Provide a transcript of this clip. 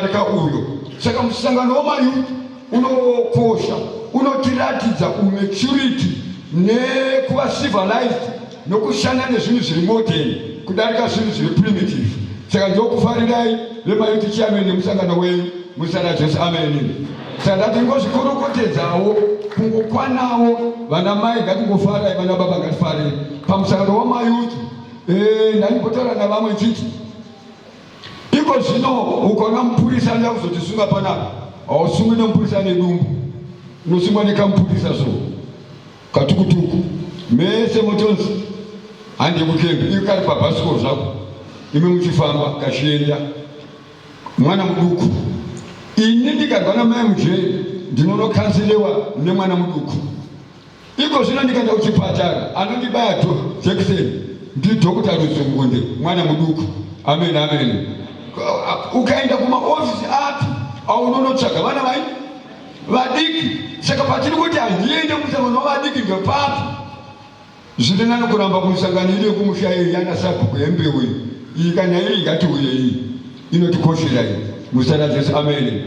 katika uyo saka musangano w'amayuti unokosha unotiratidza umaturity nekuva civilized nokushanda nezvinhu zviri modern kudarika zvinhu zviri primitive. Saka ndokufarirai vemayuti chairman nemusangano wenyu musana Jesu amen. Saka ndati ngozvikorokotedzawo kungokwanawo vana mai ngatingofarai vana baba ngatifarei pamusangano w'amayuti. Ndaipotaura navamwe chiti iko zvino ukaona mupurisa anda kuzotisunga panapa hausungwi nemupurisa nedumbu unosungwa nekamupurisa so katukutuku mese motonzi handi kukembe iyo kari pabhasikoro zvako ime muchifamba kashienda mwana muduku ini ndikarwa namai mujeri ndinonokanselewa nemwana muduku. Iko zvino ndikaenda kuchipatara anondibaya jekiseni ndidhokota Ruzungunde mwana muduku. Amen amen. Ukaenda kumaofisi api aunonotsvaga vana vai vadiki. Saka patiri kuti handiende musangano wavadiki ndopapi zviri nani kuramba kumusangano ile kumushairi yana sabhuku yembewu iyi kana iri ingati uye iyi inotikoshera iyi musana Jesu amen.